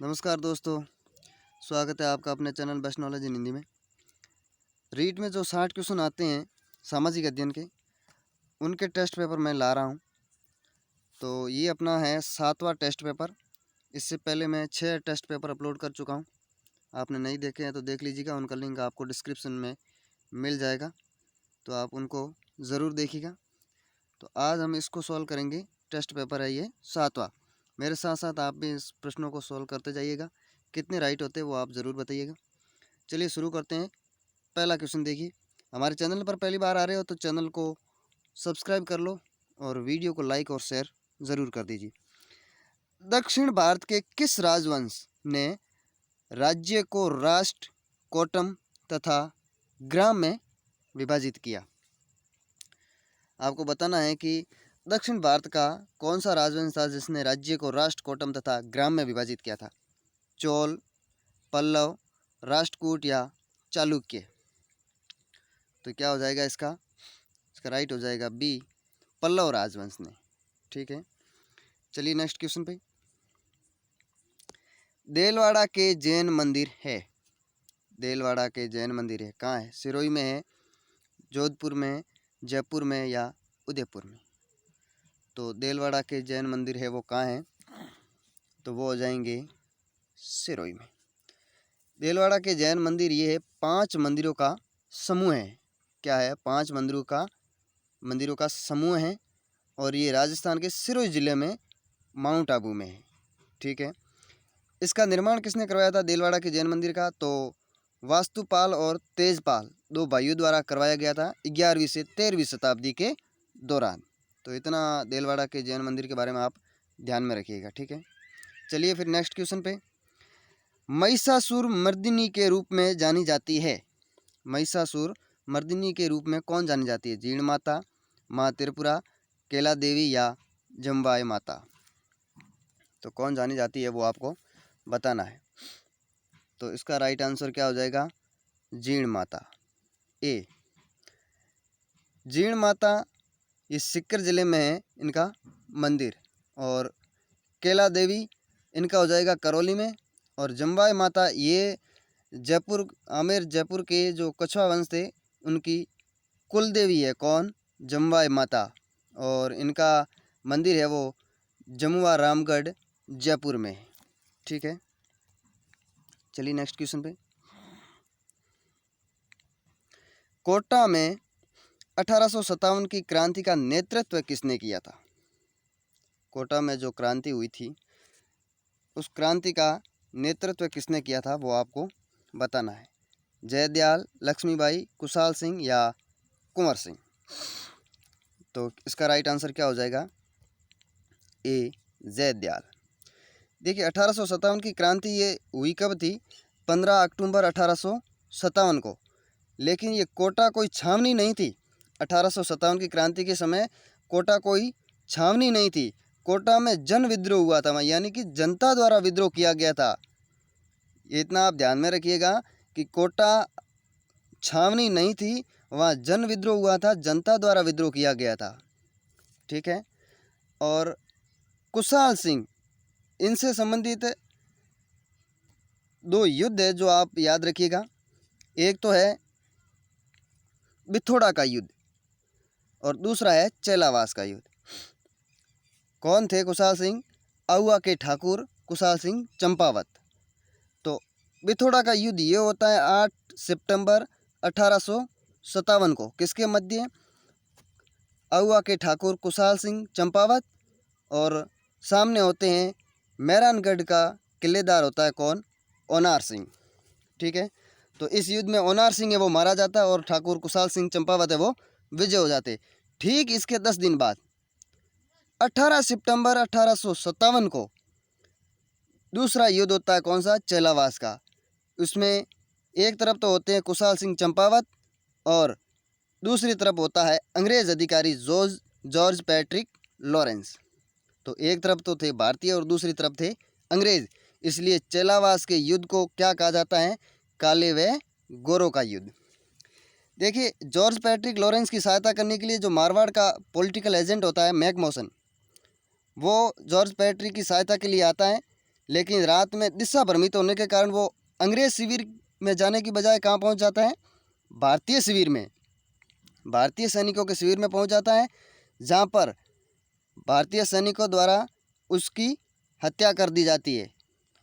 नमस्कार दोस्तों, स्वागत है आपका अपने channel best knowledge in Hindi में। रीट में जो 60 क्वेश्चन आते हैं सामाजिक अध्ययन के, उनके टेस्ट पेपर मैं ला रहा हूं। तो ये अपना है 7वां टेस्ट पेपर। इससे पहले मैं 6 टेस्ट पेपर अपलोड कर चुका हूं। आपने नहीं देखे हैं तो देख लीजिएगा, उनका लिंक आपको डिस्क्रिप्शन में मिल जाएगा, तो आप उनको ज़रूर देखिएगा। तो आज हम इसको सॉल्व करेंगे। टेस्ट पेपर है ये 7वां। मेरे साथ साथ आप भी इस प्रश्नों को सॉल्व करते जाइएगा। कितने राइट होते हैं वो आप ज़रूर बताइएगा। चलिए शुरू करते हैं। पहला क्वेश्चन देखिए। हमारे चैनल पर पहली बार आ रहे हो तो चैनल को सब्सक्राइब कर लो और वीडियो को लाइक और शेयर ज़रूर कर दीजिए। दक्षिण भारत के किस राजवंश ने राज्य को राष्ट्र, कोटम तथा ग्राम में विभाजित किया? आपको बताना है कि दक्षिण भारत का कौन सा राजवंश था जिसने राज्य को राष्ट्र, कोटम तथा ग्राम में विभाजित किया था? चोल, पल्लव, राष्ट्रकूट या चालुक्य? तो क्या हो जाएगा इसका राइट हो जाएगा बी, पल्लव राजवंश ने। ठीक है, चलिए नेक्स्ट क्वेश्चन पे। देलवाड़ा के जैन मंदिर है। देलवाड़ा के जैन मंदिर है कहाँ है? सिरोही में है, जोधपुर में, जयपुर में या उदयपुर में? तो देलवाड़ा के जैन मंदिर है वो कहाँ है? तो वो हो जाएंगे सिरोही में। देलवाड़ा के जैन मंदिर ये है 5 मंदिरों का समूह है। क्या है? 5 मंदिरों का समूह है और ये राजस्थान के सिरोही जिले में माउंट आबू में है। ठीक है, इसका निर्माण किसने करवाया था देलवाड़ा के जैन मंदिर का? तो वास्तुपाल और तेजपाल 2 भाइयों द्वारा करवाया गया था 11वीं से 13वीं शताब्दी के दौरान। तो इतना देलवाड़ा के जैन मंदिर के बारे में आप ध्यान में रखिएगा। ठीक है, चलिए फिर नेक्स्ट क्वेश्चन पे। महिषासुर मर्दिनी के रूप में जानी जाती है। महिषासुर मर्दिनी के रूप में कौन जानी जाती है? जीण माता, माँ त्रिपुरा, कैला देवी या जम्बाई माता? तो कौन जानी जाती है वो आपको बताना है। तो इसका राइट आंसर क्या हो जाएगा? जीण माता, ए। जीण माता ये सीकर जिले में है इनका मंदिर, और कैला देवी इनका हो जाएगा करौली में, और जम्बाई माता ये जयपुर, आमेर जयपुर के जो कछवा वंश थे उनकी कुल देवी है। कौन? जम्बाई माता, और इनका मंदिर है वो जमुआ रामगढ़ जयपुर में। ठीक है, चलिए नेक्स्ट क्वेश्चन पे। कोटा में 1857 की क्रांति का नेतृत्व किसने किया था? कोटा में जो क्रांति हुई थी उस क्रांति का नेतृत्व किसने किया था वो आपको बताना है। जयदयाल, लक्ष्मीबाई, कुशाल सिंह या कुंवर सिंह? तो इसका राइट आंसर क्या हो जाएगा? ए, जयदयाल। देखिए 1857 की क्रांति ये हुई कब थी? 15 अक्टूबर 1857 को। लेकिन ये कोटा कोई छावनी नहीं थी। 1857 की क्रांति के समय कोटा कोई छावनी नहीं थी। कोटा में जन विद्रोह हुआ था, यानी कि जनता द्वारा विद्रोह किया गया था। ये इतना आप ध्यान में रखिएगा कि कोटा छावनी नहीं थी, वहाँ जन विद्रोह हुआ था, जनता द्वारा विद्रोह किया गया था। ठीक है, और कुशाल सिंह, इनसे संबंधित 2 युद्ध है जो आप याद रखिएगा। एक तो है बिथोड़ा का युद्ध और दूसरा है चेलावास का युद्ध। कौन थे कुशाल सिंह? आउआ के ठाकुर कुशाल सिंह चंपावत। तो बिथोड़ा का युद्ध ये होता है 8 सितंबर 1857 को। किसके मध्य? आउआ के ठाकुर कुशाल सिंह चंपावत, और सामने होते हैं मेहरानगढ़ का किलेदार होता है कौन? ओनार सिंह। ठीक है, तो इस युद्ध में ओनार सिंह है वो मारा जाता है और ठाकुर कुशाल सिंह चंपावत है वो विजय हो जाते। ठीक इसके 10 दिन बाद 18 सितंबर 1857 को दूसरा युद्ध होता है। कौन सा? चेलावास का। उसमें एक तरफ तो होते हैं कुशाल सिंह चंपावत और दूसरी तरफ होता है अंग्रेज अधिकारी जॉर्ज पैट्रिक लॉरेंस। तो एक तरफ तो थे भारतीय और दूसरी तरफ थे अंग्रेज, इसलिए चेलावास के युद्ध को क्या कहा जाता है? काले व गोरों का युद्ध। देखिए जॉर्ज पैट्रिक लॉरेंस की सहायता करने के लिए जो मारवाड़ का पॉलिटिकल एजेंट होता है मैकमोसन, वो जॉर्ज पैट्रिक की सहायता के लिए आता है। लेकिन रात में दिशा भ्रमित होने के कारण वो अंग्रेज शिविर में जाने की बजाय कहाँ पहुँच जाता है, भारतीय शिविर में, भारतीय सैनिकों के शिविर में पहुँच जाता है, जहाँ पर भारतीय सैनिकों द्वारा उसकी हत्या कर दी जाती है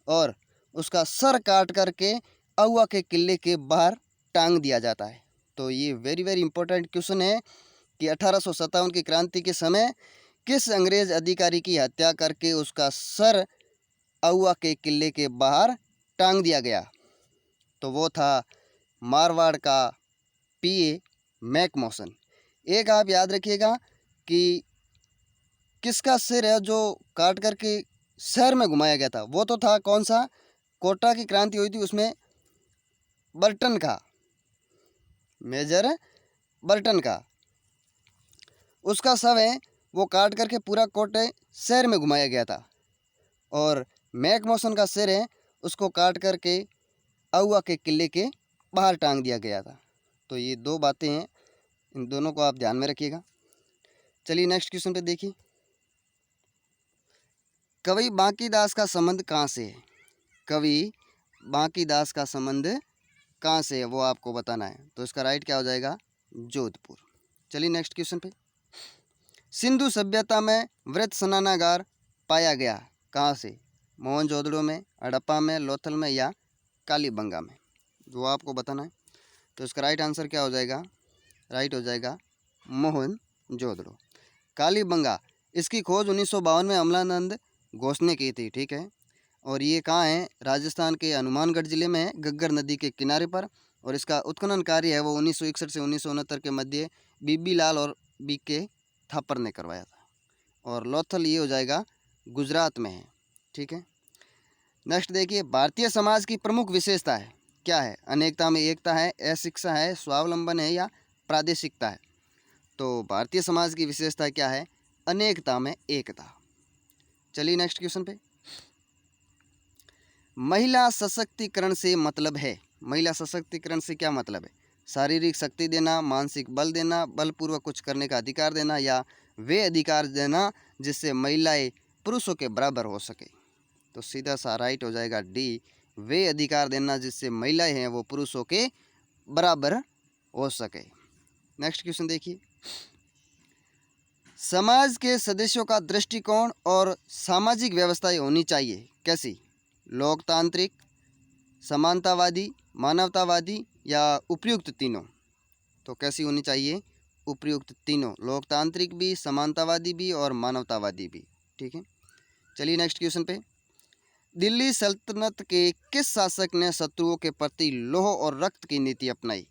और उसका सर काट करके आउवा के किले के बाहर टांग दिया जाता है। तो ये वेरी वेरी इंपॉर्टेंट क्वेश्चन है कि 1857 की क्रांति के समय किस अंग्रेज अधिकारी की हत्या करके उसका सर आउवा के किले के बाहर टांग दिया गया। तो वो था मारवाड़ का पीए मैकमोहन। एक आप याद रखिएगा कि किसका सिर है जो काट करके शहर में घुमाया गया था, वो तो था कौन सा, कोटा की क्रांति हुई थी उसमें बर्टन का, मेजर बर्टन का, उसका शव है वो काट करके पूरा कोटे शहर में घुमाया गया था। और मैकमोहन का सिर है उसको काट करके आउवा के किले के बाहर टांग दिया गया था। तो ये दो बातें हैं, इन दोनों को आप ध्यान में रखिएगा। चलिए नेक्स्ट क्वेश्चन पे देखिए, कवि बांकीदास का संबंध कहाँ से है, कवि बांकीदास का संबंध कहाँ से है वो आपको बताना है। तो इसका राइट क्या हो जाएगा, जोधपुर। चलिए नेक्स्ट क्वेश्चन पे, सिंधु सभ्यता में वृत्त स्नानागार पाया गया कहाँ से, मोहनजोदड़ो में, हड़प्पा में, लोथल में या कालीबंगा में, वो आपको बताना है। तो इसका राइट आंसर क्या हो जाएगा, राइट हो जाएगा मोहनजोदड़ो। कालीबंगा, इसकी खोज 1952 में अमलानंद घोष ने की थी, ठीक है। और ये कहाँ है, राजस्थान के हनुमानगढ़ जिले में है, घग्गर नदी के किनारे पर। और इसका उत्खनन कार्य है वो 1961 से 1969 के मध्य बीबी लाल और बीके थापर ने करवाया था। और लोथल ये हो जाएगा गुजरात में है, ठीक है। नेक्स्ट देखिए, भारतीय समाज की प्रमुख विशेषता है क्या है, अनेकता में एकता है, अशिक्षा है, स्वावलंबन है या प्रादेशिकता है। तो भारतीय समाज की विशेषता क्या है, अनेकता में एकता। चलिए नेक्स्ट क्वेश्चन पे, महिला सशक्तिकरण से मतलब है, महिला सशक्तिकरण से क्या मतलब है, शारीरिक शक्ति देना, मानसिक बल देना, बलपूर्वक कुछ करने का अधिकार देना या वे अधिकार देना जिससे महिलाएं पुरुषों के बराबर हो सके। तो सीधा सा राइट हो जाएगा डी, वे अधिकार देना जिससे महिलाएं हैं वो पुरुषों के बराबर हो सके। नेक्स्ट क्वेश्चन देखिए, समाज के सदस्यों का दृष्टिकोण और सामाजिक व्यवस्थाएं होनी चाहिए कैसी, लोकतांत्रिक, समानतावादी, मानवतावादी या उपयुक्त तीनों। तो कैसी होनी चाहिए, उपयुक्त तीनों, लोकतांत्रिक भी, समानतावादी भी और मानवतावादी भी, ठीक है। चलिए नेक्स्ट क्वेश्चन पे, दिल्ली सल्तनत के किस शासक ने शत्रुओं के प्रति लौह और रक्त की नीति अपनाई,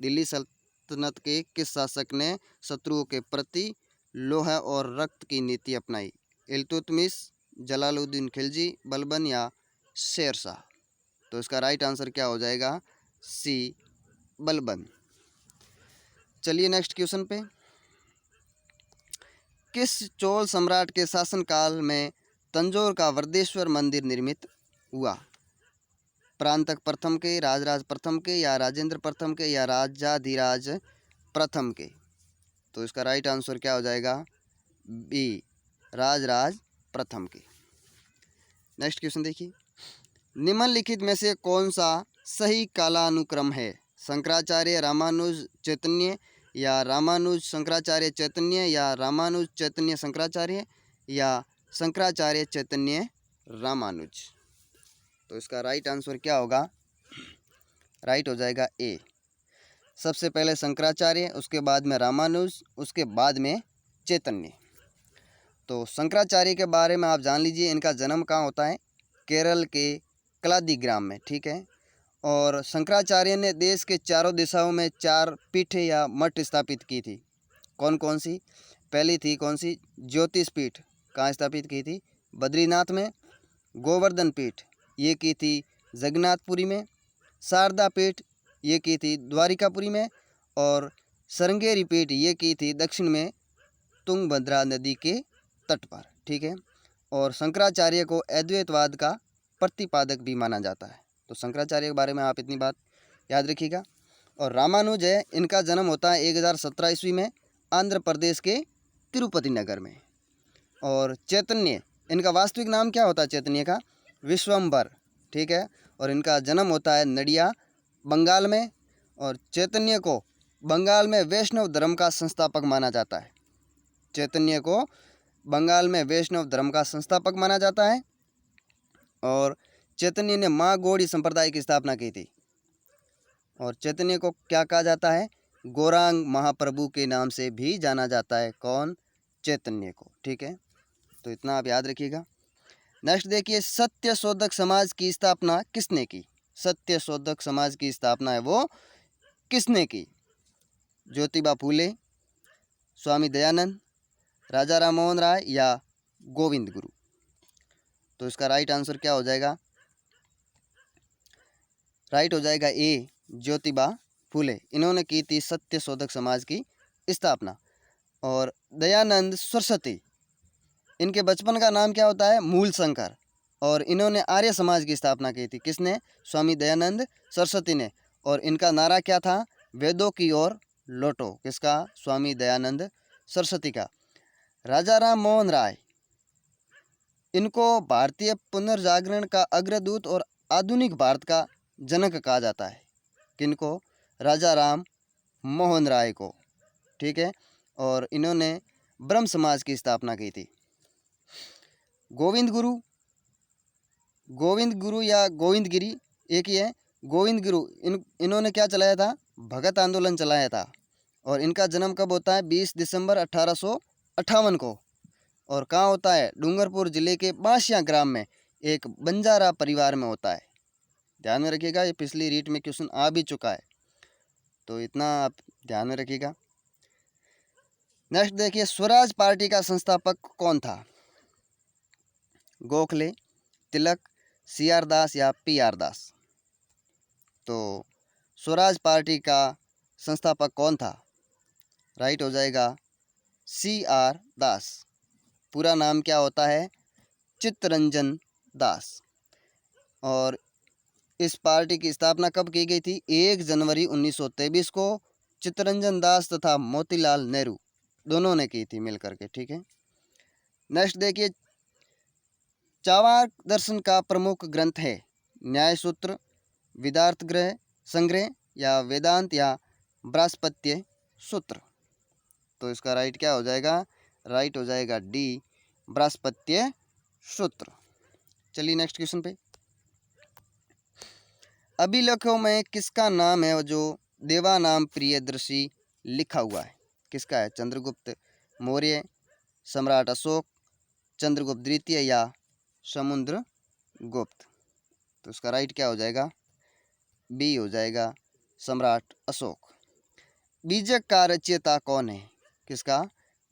दिल्ली सल्तनत के किस शासक ने शत्रुओं के प्रति लौह और रक्त की नीति अपनाई, इल्तुतमिश, जलालुद्दीन खिलजी, बलबन या शेरशाह। तो इसका राइट आंसर क्या हो जाएगा, सी, बलबन। चलिए नेक्स्ट क्वेश्चन पे, किस चोल सम्राट के शासनकाल में तंजौर का वरदेश्वर मंदिर निर्मित हुआ, परांतक प्रथम के, राजराज प्रथम के या राजेंद्र प्रथम के या राजाधिराज प्रथम के। तो इसका राइट आंसर क्या हो जाएगा, बी, राजराज प्रथम के। नेक्स्ट क्वेश्चन देखिए, निम्नलिखित में से कौन सा सही कालानुक्रम है, शंकराचार्य रामानुज चैतन्य या रामानुज शंकराचार्य चैतन्य या रामानुज चैतन्य शंकराचार्य या शंकराचार्य चैतन्य रामानुज। तो इसका राइट आंसर क्या होगा, राइट हो जाएगा ए, सबसे पहले शंकराचार्य, उसके बाद में रामानुज, उसके बाद में चैतन्य। तो शंकराचार्य के बारे में आप जान लीजिए, इनका जन्म कहाँ होता है, केरल के कलादी ग्राम में, ठीक है। और शंकराचार्य ने देश के चारों दिशाओं में 4 पीठें या मठ स्थापित की थी, कौन कौन सी, पहली थी कौन सी, ज्योतिष पीठ, कहाँ स्थापित की थी, बद्रीनाथ में, गोवर्धन पीठ ये की थी जगन्नाथपुरी में, शारदा पीठ ये की थी द्वारिकापुरी में, और श्रृंगेरी पीठ ये की थी दक्षिण में तुंगभद्रा नदी के तट पर, ठीक है। और शंकराचार्य को अद्वैतवाद का प्रतिपादक भी माना जाता है। तो शंकराचार्य के बारे में आप इतनी बात याद रखिएगा। और रामानुज है, इनका जन्म होता है 1017 ईस्वी में आंध्र प्रदेश के तिरुपति नगर में। और चैतन्य, इनका वास्तविक नाम क्या होता है चैतन्य का, विश्वम्भर, ठीक है। और इनका जन्म होता है नडिया, बंगाल में। और चैतन्य को बंगाल में वैष्णव धर्म का संस्थापक माना जाता है। चैतन्य को बंगाल में वैष्णव धर्म का संस्थापक माना जाता है। और चैतन्य ने माँ गौड़ी संप्रदाय की स्थापना की थी। और चैतन्य को क्या कहा जाता है? गौरांग महाप्रभु के नाम से भी जाना जाता है। कौन? चैतन्य को, ठीक है। तो इतना आप याद रखिएगा। नेक्स्ट देखिए, सत्य शोधक समाज की स्थापना किसने की? सत्य शोधक समाज की स्थापना है वो किसने की? ज्योतिबा फूले, स्वामी दयानंद, राजा राम मोहन राय या गोविंद गुरु? तो इसका राइट आंसर क्या हो जाएगा? राइट हो जाएगा ए, ज्योतिबा फूले। इन्होंने की थी सत्य शोधक समाज की स्थापना। और दयानंद सरस्वती, इनके बचपन का नाम क्या होता है? मूल शंकर। और इन्होंने आर्य समाज की स्थापना की थी। किसने? स्वामी दयानंद सरस्वती ने। और इनका नारा क्या था? वेदों की ओर लौटो। किसका? स्वामी दयानंद सरस्वती का। राजा राम मोहन राय, इनको भारतीय पुनर्जागरण का अग्रदूत और आधुनिक भारत का जनक कहा जाता है। किनको? राजा राम मोहन राय को, ठीक है। और इन्होंने ब्रह्म समाज की स्थापना की थी। गोविंद गुरु, गोविंद गुरु या गोविंद गिरी एक ही है। गोविंद गुरु इन्होंने क्या चलाया था? भगत आंदोलन चलाया था। और इनका जन्म कब होता है? 20 दिसंबर 1858 को। और कहाँ होता है? डूंगरपुर जिले के बांसिया ग्राम में एक बंजारा परिवार में होता है। ध्यान में रखिएगा, ये पिछली रीट में क्वेश्चन आ भी चुका है, तो इतना आप ध्यान में रखिएगा। नेक्स्ट देखिए, स्वराज पार्टी का संस्थापक कौन था? गोखले, तिलक, CR दास या PR दास? तो स्वराज पार्टी का संस्थापक कौन था? राइट हो जाएगा CR दास। पूरा नाम क्या होता है? चित्तरंजन दास। और इस पार्टी की स्थापना कब की गई थी? 1 जनवरी 1923 को चित्तरंजन दास तथा मोतीलाल नेहरू दोनों ने की थी मिलकर के, ठीक है। नेक्स्ट देखिए, चावार दर्शन का प्रमुख ग्रंथ है न्याय सूत्र, वेदार्थ ग्रह संग्रह या वेदांत या बृहस्पत्य सूत्र? तो इसका राइट क्या हो जाएगा? राइट हो जाएगा डी, बृहस्पत्य सूत्र। चलिए नेक्स्ट क्वेश्चन पे। अभिलेखों में किसका नाम है जो देवानाम प्रियदर्शी लिखा हुआ है? किसका है? चंद्रगुप्त मौर्य, सम्राट अशोक, चंद्रगुप्त द्वितीय या समुद्रगुप्त? तो इसका राइट क्या हो जाएगा? बी हो जाएगा, सम्राट अशोक। बीजक का रचयिता कौन है? किसका?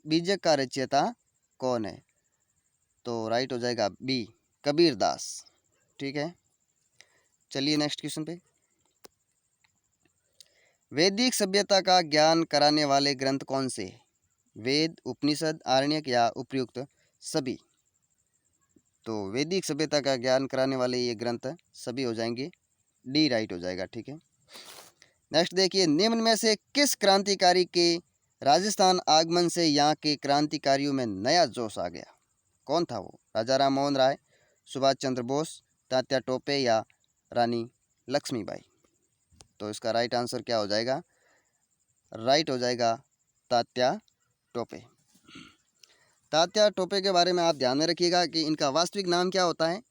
बीजक का रचयिता कौन है? तो राइट हो जाएगा बी, कबीर दास, ठीक है। चलिए नेक्स्ट क्वेश्चन पे। वैदिक सभ्यता का ज्ञान कराने वाले ग्रंथ कौन से? वेद, उपनिषद, आरण्यक या उपयुक्त सभी? तो वैदिक सभ्यता का ज्ञान कराने वाले ये ग्रंथ सभी हो जाएंगे, डी राइट हो जाएगा, ठीक है। नेक्स्ट देखिए, निम्न में से किस क्रांतिकारी के राजस्थान आगमन से यहाँ के क्रांतिकारियों में नया जोश आ गया? कौन था वो? राजा राम मोहन राय, सुभाष चंद्र बोस, तात्या टोपे या रानी लक्ष्मीबाई? तो इसका राइट आंसर क्या हो जाएगा? राइट हो जाएगा तात्या टोपे। तात्या टोपे के बारे में आप ध्यान में रखिएगा कि इनका वास्तविक नाम क्या होता है?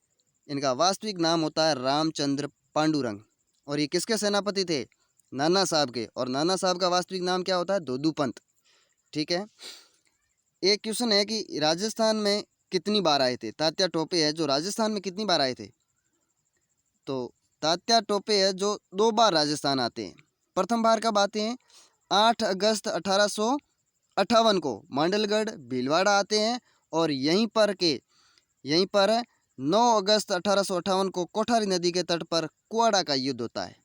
इनका वास्तविक नाम होता है रामचंद्र पांडुरंग। और ये किसके सेनापति थे? नाना साहब के। और नाना साहब का वास्तविक नाम क्या होता है? दोदू पंत, ठीक है। एक क्वेश्चन है कि राजस्थान में कितनी बार आए थे? तात्या टोपे है जो राजस्थान में कितनी बार आए थे? तो तात्या टोपे है जो 2 बार राजस्थान आते हैं। प्रथम बार कब आते हैं? 8 अगस्त 1858 को मांडलगढ़ भीलवाड़ा आते हैं। और यहीं पर 9 अगस्त 1858 को कोठारी नदी के तट पर कुआड़ा का युद्ध होता है।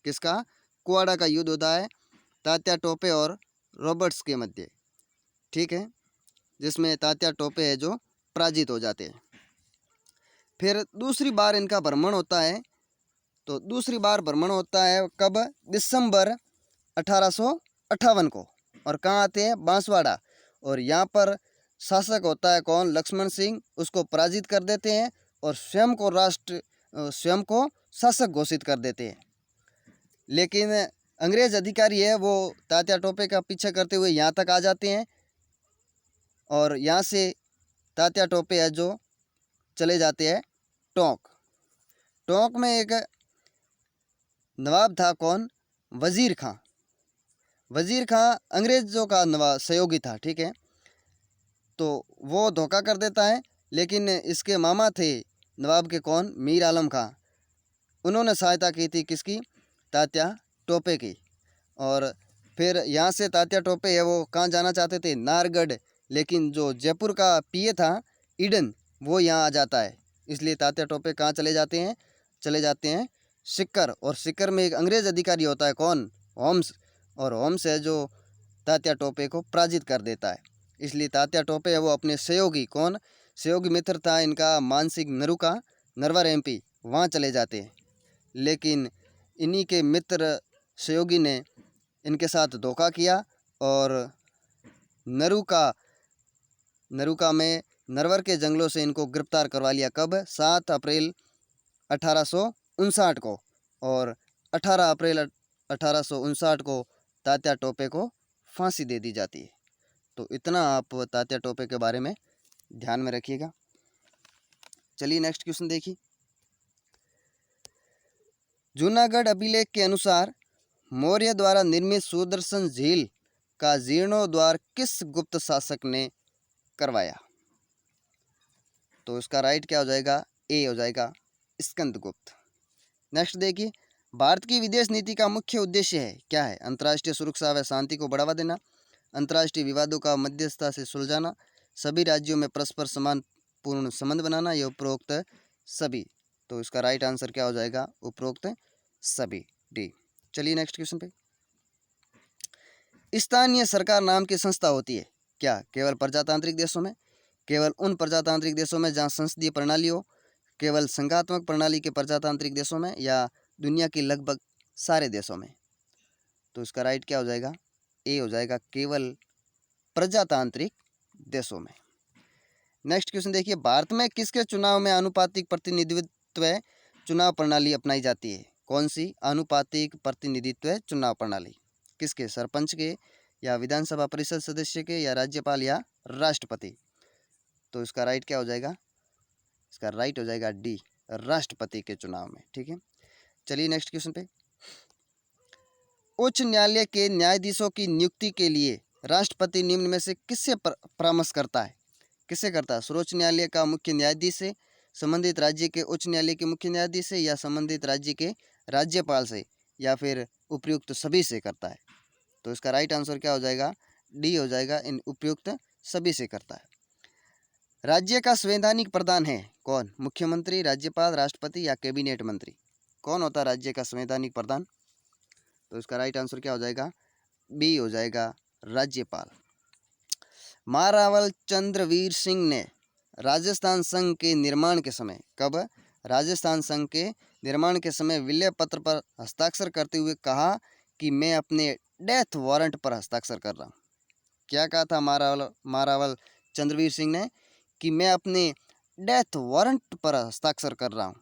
किसका? कुआड़ा का युद्ध होता है तात्या टोपे और रॉबर्ट्स के मध्य, ठीक है, जिसमें तात्या टोपे है जो पराजित हो जाते हैं। फिर दूसरी बार इनका भ्रमण होता है। तो दूसरी बार भ्रमण होता है कब? दिसंबर 1858 को। और कहाँ आते हैं? बांसवाड़ा। और यहाँ पर शासक होता है कौन? लक्ष्मण सिंह। उसको पराजित कर देते हैं और स्वयं को शासक घोषित कर देते हैं। लेकिन अंग्रेज अधिकारी है वो तात्या टोपे का पीछा करते हुए यहाँ तक आ जाते हैं और यहाँ से तात्या टोपे है जो चले जाते हैं टोंक। टोंक में एक नवाब था, कौन? वजीर खां। वजीर खां अंग्रेज़ों का नवाब सहयोगी था, ठीक है। तो वो धोखा कर देता है, लेकिन इसके मामा थे नवाब के, कौन? मीर आलम खां। उन्होंने सहायता की थी किसकी? तात्या टोपे की। और फिर यहाँ से तात्या टोपे है वो कहाँ जाना चाहते थे? नाहरगढ़। लेकिन जो जयपुर का पीए था ईडन, वो यहाँ आ जाता है, इसलिए तात्या टोपे कहाँ चले जाते हैं? चले जाते हैं सिक्कर। और सिक्कर में एक अंग्रेज़ अधिकारी होता है, कौन? होम्स। और होम्स है जो तात्या टोपे को पराजित कर देता है। इसलिए तात्या टोपे है वो अपने सहयोगी, कौन? सहयोगी मित्र था इनका मानसिंह नरू का, नरवर एमपी, वहाँ चले जाते हैं। लेकिन इन्हीं के मित्र सहयोगी ने इनके साथ धोखा किया और नरूका में नरवर के जंगलों से इनको गिरफ्तार करवा लिया। कब? 7 अप्रैल 1859 को। और 18 अप्रैल 1859 को तात्या टोपे को फांसी दे दी जाती है। तो इतना आप तात्या टोपे के बारे में ध्यान में रखिएगा। चलिए नेक्स्ट क्वेश्चन देखिए। जूनागढ़ अभिलेख के अनुसार मौर्य द्वारा निर्मित सुदर्शन झील का जीर्णोद्धार किस गुप्त शासक ने करवाया? तो इसका राइट क्या हो जाएगा? ए हो जाएगा, स्कंदगुप्त। नेक्स्ट देखिए, भारत की विदेश नीति का मुख्य उद्देश्य है क्या है? अंतर्राष्ट्रीय सुरक्षा व शांति को बढ़ावा देना, अंतर्राष्ट्रीय विवादों का मध्यस्थता से सुलझाना, सभी राज्यों में परस्पर समान पूर्ण संबंध बनाना, या उपरोक्त सभी। तो इसका राइट आंसर क्या हो जाएगा? उपरोक्त सभी, डी। चलिए नेक्स्ट क्वेश्चन पे। स्थानीय सरकार नाम की संस्था होती है क्या? केवल प्रजातांत्रिक देशों में, केवल उन प्रजातांत्रिक देशों में जहाँ संसदीय प्रणाली हो, केवल संघात्मक प्रणाली के प्रजातांत्रिक देशों में, या दुनिया के लगभग सारे देशों में? तो इसका राइट क्या हो जाएगा? ए हो जाएगा, केवल प्रजातांत्रिक देशों में। नेक्स्ट क्वेश्चन देखिए, भारत में किसके चुनाव में आनुपातिक प्रतिनिधित्व चुनाव प्रणाली अपनाई जाती है? कौन सी? आनुपातिक प्रतिनिधित्व चुनाव प्रणाली। किसके? सरपंच के, या विधानसभा परिषद सदस्य के, या राज्यपाल, या राष्ट्रपति? तो इसका राइट क्या हो जाएगा? इसका राइट हो जाएगा डी, राष्ट्रपति के चुनाव में, ठीक है। चलिए नेक्स्ट क्वेश्चन पे। उच्च न्यायालय के न्यायाधीशों की नियुक्ति के लिए राष्ट्रपति निम्न में से किससे परामर्श करता है? किससे करता है? सर्वोच्च न्यायालय का मुख्य न्यायाधीश से, संबंधित राज्य के उच्च न्यायालय के मुख्य न्यायाधीश से, या संबंधित राज्य के राज्यपाल से, या फिर उपयुक्त सभी से करता है? तो इसका राइट आंसर क्या हो जाएगा? डी हो जाएगा, इन उपयुक्त सभी से करता है। राज्य का संवैधानिक प्रधान है कौन? मुख्यमंत्री, राज्यपाल, राष्ट्रपति, या कैबिनेट मंत्री? कौन होता है राज्य का संवैधानिक प्रधान? तो इसका राइट आंसर क्या हो जाएगा? बी हो जाएगा, राज्यपाल। महारावल चंद्रवीर सिंह ने राजस्थान संघ के निर्माण के समय, कब? राजस्थान संघ के निर्माण के समय विलय पत्र पर हस्ताक्षर करते हुए कहा कि मैं अपने डेथ वारंट पर हस्ताक्षर कर रहा हूँ। क्या कहा था महारावल चंद्रवीर सिंह ने? कि मैं अपने डेथ वारंट पर हस्ताक्षर कर रहा हूँ।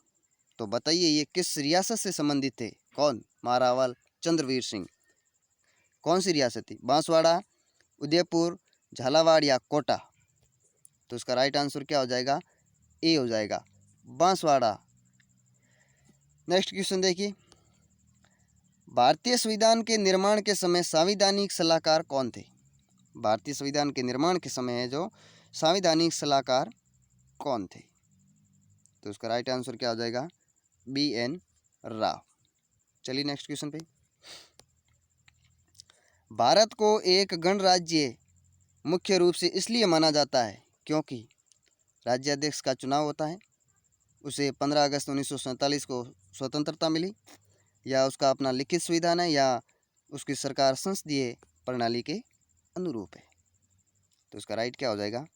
तो बताइए ये किस रियासत से संबंधित थे? कौन? महारावल चंद्रवीर सिंह। कौन सी रियासत थी? बांसवाड़ा, उदयपुर, झालावाड़, या कोटा? तो इसका राइट आंसर क्या हो जाएगा? ए हो जाएगा, बांसवाड़ा। नेक्स्ट क्वेश्चन देखिए, भारतीय संविधान के निर्माण के समय संवैधानिक सलाहकार कौन थे? भारतीय संविधान के निर्माण के समय है जो संवैधानिक सलाहकार कौन थे? तो इसका राइट आंसर क्या हो जाएगा? B N Rao. चलिए नेक्स्ट क्वेश्चन पे। भारत को एक गणराज्य मुख्य रूप से इसलिए माना जाता है क्योंकि राज्याध्यक्ष का चुनाव होता है, उसे 15 अगस्त 1947 को स्वतंत्रता मिली, या उसका अपना लिखित संविधान है, या उसकी सरकार संसदीय प्रणाली के अनुरूप है? तो इसका राइट क्या हो जाएगा?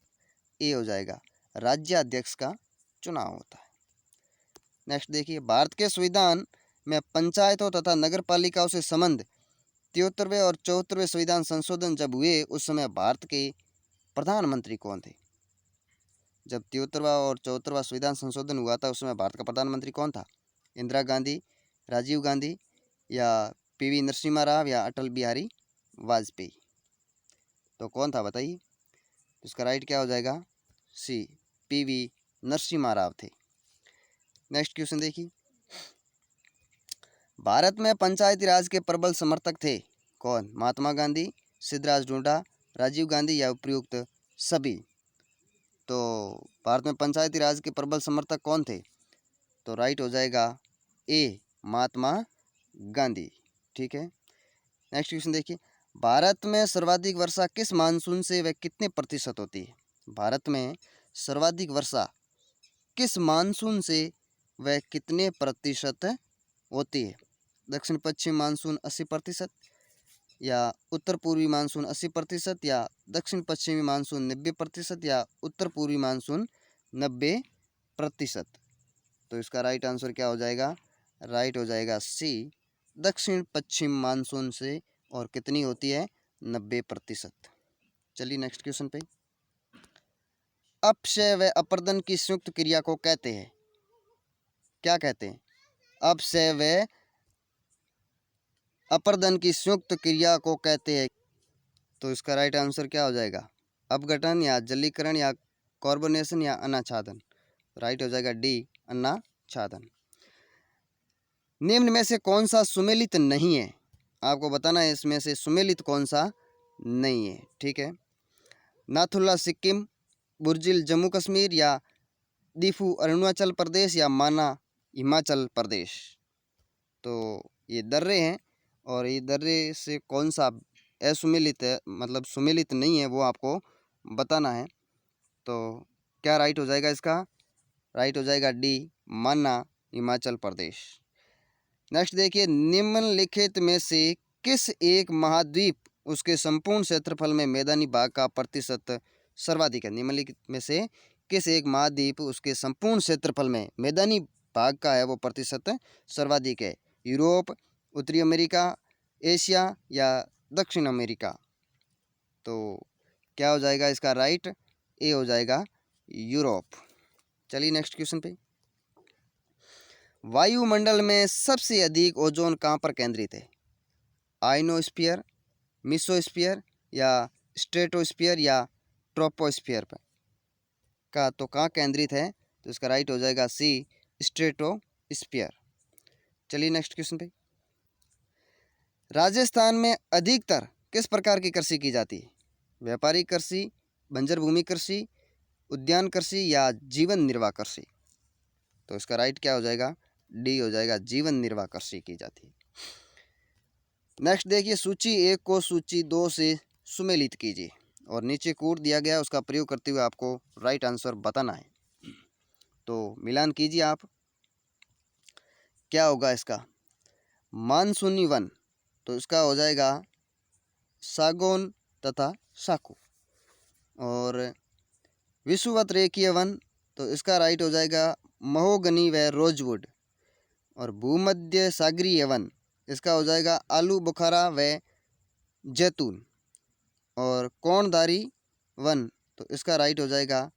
ए हो जाएगा, राज्याध्यक्ष का चुनाव होता है। नेक्स्ट देखिए, भारत के संविधान में पंचायतों तथा नगर पालिकाओं से संबंध 73वें और 74वें संविधान संशोधन जब हुए उस समय भारत के प्रधानमंत्री कौन थे? जब 73वां और 74वां संविधान संशोधन हुआ था उसमें भारत का प्रधानमंत्री कौन था? इंदिरा गांधी, राजीव गांधी या पीवी नरसिम्हा राव या अटल बिहारी वाजपेयी? तो कौन था बताइए? तो इसका राइट क्या हो जाएगा? सी, पीवी नरसिम्हा राव थे। नेक्स्ट क्वेश्चन देखिए, भारत में पंचायती राज के प्रबल समर्थक थे कौन? महात्मा गांधी, सिद्धराज ढूंढा, राजीव गांधी या उपयुक्त सभी? तो भारत में पंचायती राज के प्रबल समर्थक कौन थे? तो राइट हो जाएगा ए, महात्मा गांधी। ठीक है, नेक्स्ट क्वेश्चन देखिए, भारत में सर्वाधिक वर्षा किस मानसून से व कितने प्रतिशत होती है? भारत में सर्वाधिक वर्षा किस मानसून से व कितने प्रतिशत होती है? दक्षिण पश्चिम मानसून 80%, या उत्तर पूर्वी मानसून 80%, या दक्षिण पश्चिमी मानसून 90%, या उत्तर पूर्वी मानसून 90%? तो इसका राइट आंसर क्या हो जाएगा? राइट हो जाएगा सी, दक्षिण पश्चिम मानसून से, और कितनी होती है? 90%। चलिए नेक्स्ट क्वेश्चन पे, अपक्षय व अपर्दन की संयुक्त क्रिया को कहते हैं, क्या कहते हैं? अपक्षय व अपर्दन की संयुक्त क्रिया को कहते हैं। तो इसका राइट आंसर क्या हो जाएगा? अपघटन या जलीकरण या कार्बोनेशन या अनाच्छादन? राइट हो जाएगा डी, अनाच्छादन। निम्न में से कौन सा सुमेलित नहीं है? आपको बताना है इसमें से सुमेलित कौन सा नहीं है। ठीक है, नाथुला सिक्किम, बुर्जिल जम्मू कश्मीर, या दीफू अरुणाचल प्रदेश, या माना हिमाचल प्रदेश? तो ये दर्रे हैं, और ये दर्रे से कौन सा असुमेलित है, मतलब सुमेलित नहीं है, वो आपको बताना है। तो क्या राइट हो जाएगा इसका? राइट हो जाएगा डी, माना हिमाचल प्रदेश। नेक्स्ट देखिए, निम्नलिखित में से किस एक महाद्वीप उसके संपूर्ण क्षेत्रफल में मैदानी भाग का प्रतिशत सर्वाधिक है? निम्नलिखित में से किस एक महाद्वीप उसके संपूर्ण क्षेत्रफल में मैदानी भाग का है वो प्रतिशत सर्वाधिक है? यूरोप, उत्तरी अमेरिका, एशिया या दक्षिण अमेरिका? तो क्या हो जाएगा इसका राइट? ए हो जाएगा यूरोप। चलिए नेक्स्ट क्वेश्चन पे, वायुमंडल में सबसे अधिक ओजोन कहाँ पर केंद्रित है? आइनोस्फीयर, मिसोस्फीयर, या स्ट्रेटोस्फीयर, या ट्रोपोस्फीयर पर का? तो कहाँ केंद्रित है? तो इसका राइट हो जाएगा सी, स्ट्रेटोस्फीयर। चलिए नेक्स्ट क्वेश्चन पे, राजस्थान में अधिकतर किस प्रकार की कृषि की जाती है? व्यापारिक कृषि, बंजर भूमि कृषि, उद्यान कृषि, या जीवन निर्वाह कृषि? तो इसका राइट क्या हो जाएगा? डी हो जाएगा, जीवन निर्वाह कृषि की जाती है। नेक्स्ट देखिए, सूची 1 को सूची 2 से सुमेलित कीजिए, और नीचे कोड दिया गया है उसका प्रयोग करते हुए आपको राइट आंसर बताना है। तो मिलान कीजिए आप, क्या होगा इसका? मानसूनी वन, तो इसका हो जाएगा सागौन तथा साखू। और विषुवत रेखीय वन, तो इसका राइट हो जाएगा महोगनी व रोजवुड। और भूमध्य सागरीय वन, इसका हो जाएगा आलू बुखारा व जैतून। और कोणधारी वन, तो इसका राइट हो जाएगा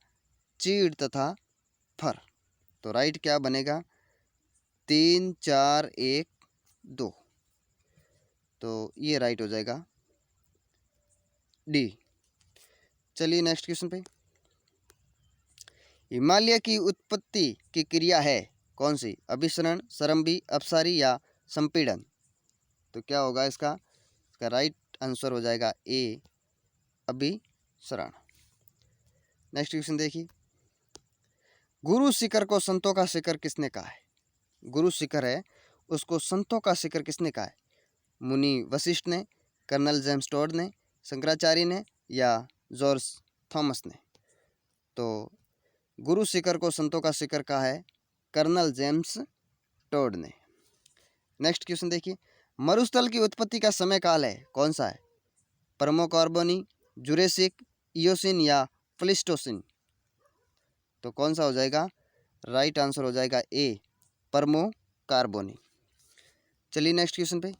चीड़ तथा फर। तो राइट क्या बनेगा? 3, 4, 1, 2। तो ये राइट हो जाएगा डी। चलिए नेक्स्ट क्वेश्चन पे, हिमालय की उत्पत्ति की क्रिया है कौन सी? अभिसरण, सरंभी, अपसारी, या संपीड़न? तो क्या होगा इसका? इसका राइट आंसर हो जाएगा ए, अभिसरण। नेक्स्ट क्वेश्चन देखिए, गुरु शिखर को संतों का शिखर किसने कहा है? गुरु शिखर है उसको संतों का शिखर किसने कहा है? मुनि वशिष्ठ ने, कर्नल जेम्स टोड ने, शंकराचार्य ने, या जॉर्ज थॉमस ने? तो गुरु शिखर को संतों का शिखर कहा है कर्नल जेम्स टोड ने। नेक्स्ट क्वेश्चन देखिए, मरुस्थल की उत्पत्ति का समय काल है कौन सा है? परमोकार्बोनी, जुरेसिक, इयोसिन, या प्लिस्टोसिन? तो कौन सा हो जाएगा? राइट आंसर हो जाएगा ए, परमोकार्बोनी। चलिए नेक्स्ट क्वेश्चन पे,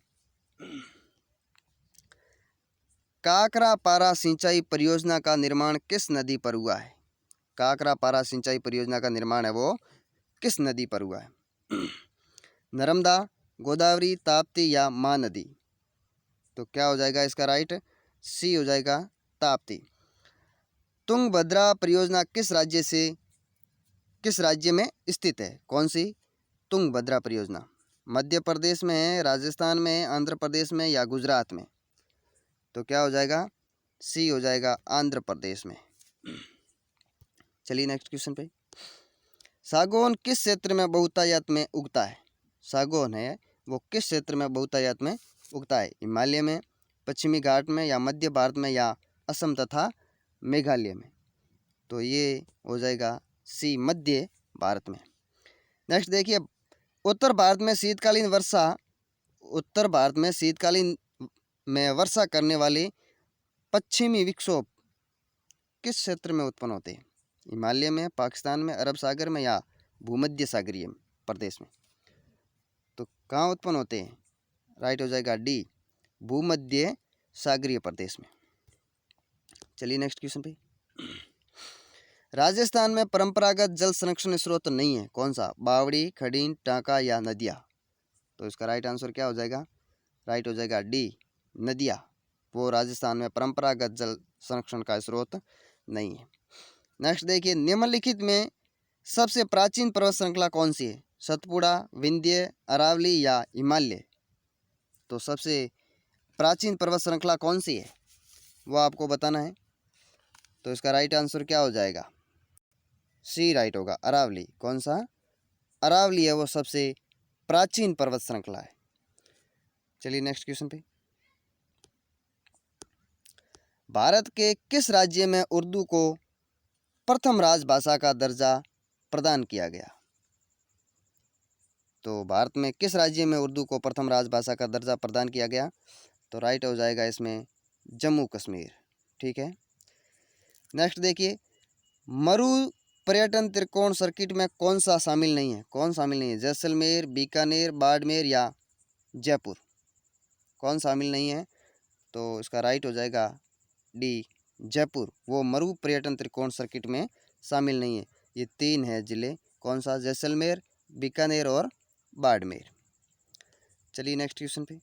काकरापारा सिंचाई परियोजना का निर्माण किस नदी पर हुआ है? काकरा पारा सिंचाई परियोजना का निर्माण है वो किस नदी पर हुआ है? नर्मदा, गोदावरी, ताप्ती या महानदी? तो क्या हो जाएगा इसका राइट? सी हो जाएगा ताप्ती। तुंगभद्रा परियोजना किस राज्य में स्थित है? कौन सी तुंगभद्रा परियोजना? मध्य प्रदेश में है, राजस्थान में है, आंध्र प्रदेश में या गुजरात में? तो क्या हो जाएगा? सी हो जाएगा आंध्र प्रदेश में। चलिए नेक्स्ट क्वेश्चन पे। सागौन किस क्षेत्र में बहुतायत में उगता है? सागौन है वो किस क्षेत्र में बहुतायत में उगता है? हिमालय में, पश्चिमी घाट में या मध्य भारत में या असम तथा मेघालय में? तो ये हो जाएगा सी मध्य भारत में। नेक्स्ट देखिए, उत्तर भारत में शीतकालीन में वर्षा करने वाले पश्चिमी विक्षोभ किस क्षेत्र में उत्पन्न होते हैं? हिमालय में, पाकिस्तान में, अरब सागर में या भूमध्य सागरीय प्रदेश में? तो कहाँ उत्पन्न होते हैं? राइट हो जाएगा डी, भूमध्य सागरीय प्रदेश में। चलिए नेक्स्ट क्वेश्चन पे। राजस्थान में परंपरागत जल संरक्षण स्रोत नहीं है, कौन सा? बावड़ी, खडीन, टांका या नदियाँ? तो इसका राइट आंसर क्या हो जाएगा? राइट हो जाएगा डी, नदियाँ। वो राजस्थान में परंपरागत जल संरक्षण का स्रोत नहीं है। नेक्स्ट देखिए, निम्नलिखित में सबसे प्राचीन पर्वत श्रृंखला कौन सी है? सतपुड़ा, विंध्य, अरावली या हिमालय? तो सबसे प्राचीन पर्वत श्रृंखला कौन सी है वो आपको बताना है। तो इसका राइट आंसर क्या हो जाएगा? सी राइट होगा, अरावली। कौन सा? अरावली है वो सबसे प्राचीन पर्वत श्रृंखला है। चलिए नेक्स्ट क्वेश्चन पे। भारत के किस राज्य में उर्दू को प्रथम राजभाषा का दर्जा प्रदान किया गया? तो भारत में किस राज्य में उर्दू को प्रथम राजभाषा का दर्जा प्रदान किया गया? तो राइट हो जाएगा इसमें जम्मू कश्मीर। ठीक है। नेक्स्ट देखिए, मरु पर्यटन त्रिकोण सर्किट में कौन सा शामिल नहीं है? कौन शामिल नहीं है? जैसलमेर, बीकानेर, बाड़मेर या जयपुर? कौन शामिल नहीं है? तो इसका राइट हो जाएगा डी, जयपुर। वो मरु पर्यटन त्रिकोण सर्किट में शामिल नहीं है। ये 3 है जिले, कौन सा? जैसलमेर, बीकानेर और बाड़मेर। चलिए नेक्स्ट क्वेश्चन पे।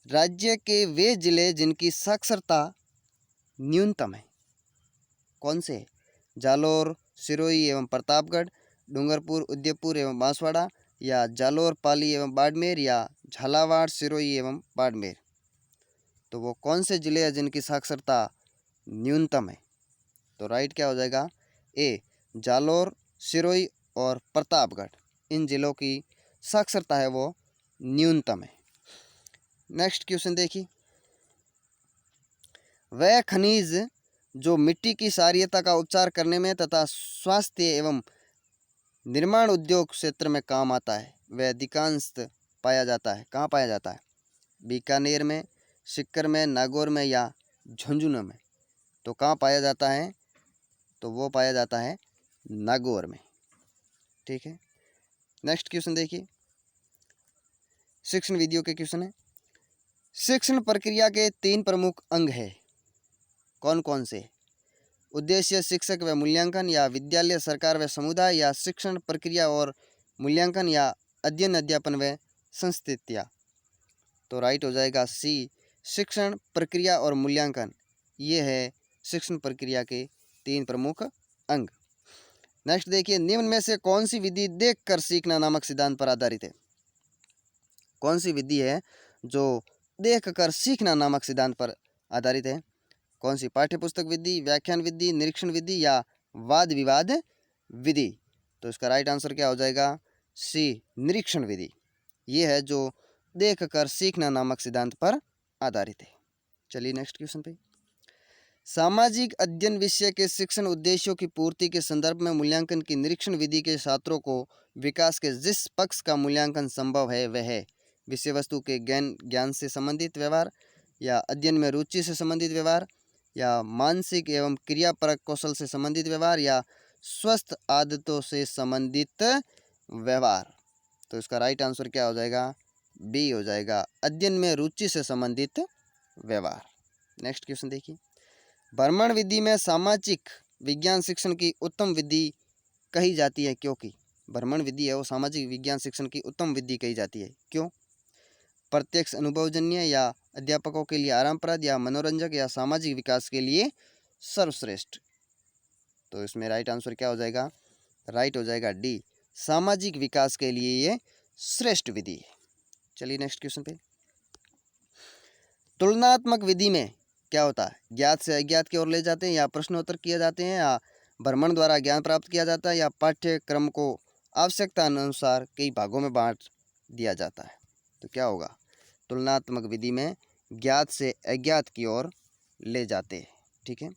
राज्य के वे जिले जिनकी साक्षरता न्यूनतम है, कौन से? जालोर, सिरोही एवं प्रतापगढ़, डूंगरपुर, उदयपुर एवं बांसवाड़ा या जालोर, पाली एवं बाड़मेर या झालावाड़, सिरोही एवं बाड़मेर? तो वो कौन से जिले हैं जिनकी साक्षरता न्यूनतम है? तो राइट क्या हो जाएगा? ए, जालोर, सिरोही और प्रतापगढ़। इन जिलों की साक्षरता है वो न्यूनतम है। नेक्स्ट क्वेश्चन देखिए, वह खनिज जो मिट्टी की क्षारीयता का उपचार करने में तथा स्वास्थ्य एवं निर्माण उद्योग क्षेत्र में काम आता है, वह अधिकांश पाया जाता है, कहाँ पाया जाता है? बीकानेर में, सीकर में, नागौर में या झुंझुनू में? तो कहाँ पाया जाता है? तो वो पाया जाता है नागौर में। ठीक है। नेक्स्ट क्वेश्चन देखिए, शिक्षण वीडियो के क्वेश्चन है। शिक्षण प्रक्रिया के 3 प्रमुख अंग है, कौन कौन से? उद्देश्य, शिक्षक व मूल्यांकन या विद्यालय, सरकार व समुदाय या शिक्षण प्रक्रिया और मूल्यांकन या अध्ययन, अध्यापन व संस्थितियाँ? तो राइट हो जाएगा सी, शिक्षण प्रक्रिया और मूल्यांकन। ये है शिक्षण प्रक्रिया के 3 प्रमुख अंग। नेक्स्ट देखिए, निम्न में से कौन सी विधि देखकर सीखना नामक सिद्धांत पर आधारित है? कौन सी विधि है जो देखकर सीखना नामक सिद्धांत पर आधारित है? कौन सी? पाठ्यपुस्तक विधि, व्याख्यान विधि, निरीक्षण विधि या वाद विवाद विधि? तो इसका राइट आंसर क्या हो जाएगा? सी, निरीक्षण विधि। ये है जो देखकर सीखना नामक सिद्धांत पर आधारित है। चलिए नेक्स्ट क्वेश्चन पे। सामाजिक अध्ययन विषय के शिक्षण उद्देश्यों की पूर्ति के संदर्भ में मूल्यांकन की निरीक्षण विधि के छात्रों को विकास के जिस पक्ष का मूल्यांकन संभव है वह है विषय वस्तु के ज्ञान से संबंधित व्यवहार या अध्ययन में रुचि से संबंधित व्यवहार या मानसिक एवं क्रियापरक कौशल से संबंधित व्यवहार या स्वस्थ आदतों से संबंधित व्यवहार? तो इसका राइट आंसर क्या हो जाएगा? बी हो जाएगा, अध्ययन में रुचि से संबंधित व्यवहार। नेक्स्ट क्वेश्चन देखिए, भ्रमण विधि में सामाजिक विज्ञान शिक्षण की उत्तम विधि कही जाती है क्योंकि भ्रमण विधि है वो सामाजिक विज्ञान शिक्षण की उत्तम विधि कही जाती है। क्यों? प्रत्यक्ष अनुभवजन्य या अध्यापकों के लिए आरामप्रद या मनोरंजक या सामाजिक विकास के लिए सर्वश्रेष्ठ। तो इसमें राइट आंसर क्या हो जाएगा? राइट हो जाएगा डी, सामाजिक विकास के लिए ये श्रेष्ठ विधि है। चलिए नेक्स्ट क्वेश्चन पे। तुलनात्मक विधि में क्या होता है? ज्ञात से अज्ञात की ओर ले जाते हैं या प्रश्नोत्तर किए जाते हैं या भ्रमण द्वारा ज्ञान प्राप्त किया जाता है या पाठ्यक्रम को आवश्यकता अनुसार कई भागों में बांट दिया जाता है। तो क्या होगा? तुलनात्मक विधि में ज्ञात से अज्ञात की ओर ले जाते हैं। ठीक है,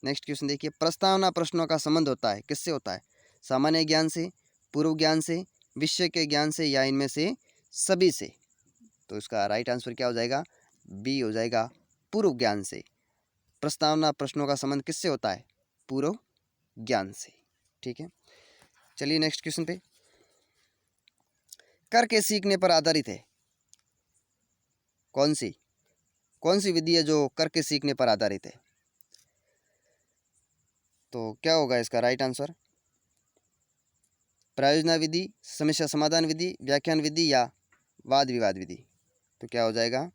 नेक्स्ट क्वेश्चन देखिए। प्रस्तावना प्रश्नों का संबंध होता है, किससे होता है? सामान्य ज्ञान से, पूर्व ज्ञान से, विषय के ज्ञान से या इनमें से सभी से। तो इसका राइट आंसर क्या हो जाएगा? बी हो जाएगा, पूर्व ज्ञान से। प्रस्तावना प्रश्नों का संबंध किससे होता है? पूर्व ज्ञान से। ठीक है, चलिए नेक्स्ट क्वेश्चन पे। करके सीखने पर आधारित है, कौन सी विधि है जो करके सीखने पर आधारित है? तो क्या होगा इसका राइट आंसर? प्रायोजना विधि, समस्या समाधान विधि, व्याख्यान विधि या वाद विवाद विधि। तो क्या हो जाएगा?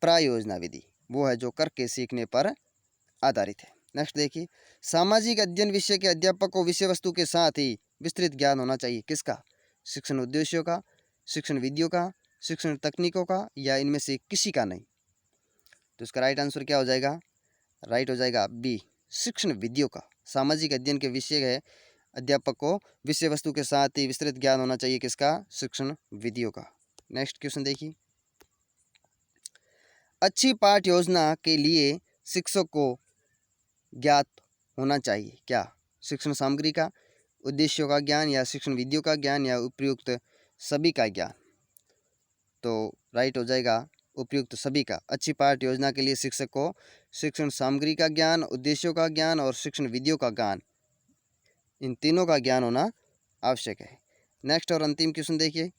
प्रायोजना विधि, वो है जो करके सीखने पर आधारित है। नेक्स्ट देखिए। सामाजिक अध्ययन विषय के अध्यापक को विषय वस्तु के साथ ही विस्तृत ज्ञान होना चाहिए, किसका? शिक्षण उद्देश्यों का, शिक्षण विधियों का, शिक्षण तकनीकों का या इनमें से किसी का नहीं। तो इसका राइट आंसर क्या हो जाएगा? राइट हो जाएगा बी, शिक्षण विधियों का। सामाजिक अध्ययन के विषय है अध्यापक को विषय वस्तु के साथ ही विस्तृत ज्ञान होना चाहिए, किसका? शिक्षण विधियों का। नेक्स्ट क्वेश्चन देखिए। अच्छी पाठ योजना के लिए शिक्षक को ज्ञात होना चाहिए क्या? शिक्षण सामग्री का, उद्देश्यों का ज्ञान या शिक्षण विधियों का ज्ञान या उपयुक्त सभी का ज्ञान। तो राइट हो जाएगा उपयुक्त सभी का। अच्छी पाठ योजना के लिए शिक्षक को शिक्षण सामग्री का ज्ञान, उद्देश्यों का ज्ञान और शिक्षण विधियों का ज्ञान, इन तीनों का ज्ञान होना आवश्यक है। नेक्स्ट और अंतिम क्वेश्चन देखिए।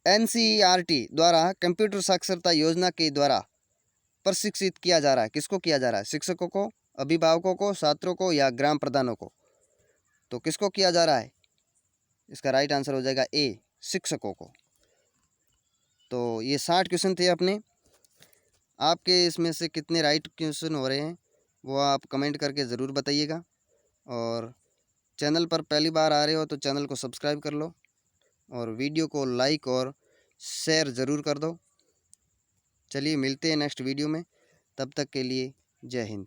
एनसीईआरटी द्वारा कंप्यूटर साक्षरता योजना के द्वारा प्रशिक्षित किया जा रहा है, किसको किया जा रहा है? शिक्षकों को, अभिभावकों को, छात्रों को या ग्राम प्रधानों को? तो किसको किया जा रहा है? इसका राइट आंसर हो जाएगा ए, शिक्षकों को। तो ये 60 क्वेश्चन थे अपने। आपके इसमें से कितने राइट क्वेश्चन हो रहे हैं वो आप कमेंट करके ज़रूर बताइएगा। और चैनल पर पहली बार आ रहे हो तो चैनल को सब्सक्राइब कर लो और वीडियो को लाइक और शेयर ज़रूर कर दो। चलिए मिलते हैं नेक्स्ट वीडियो में, तब तक के लिए जय हिंद।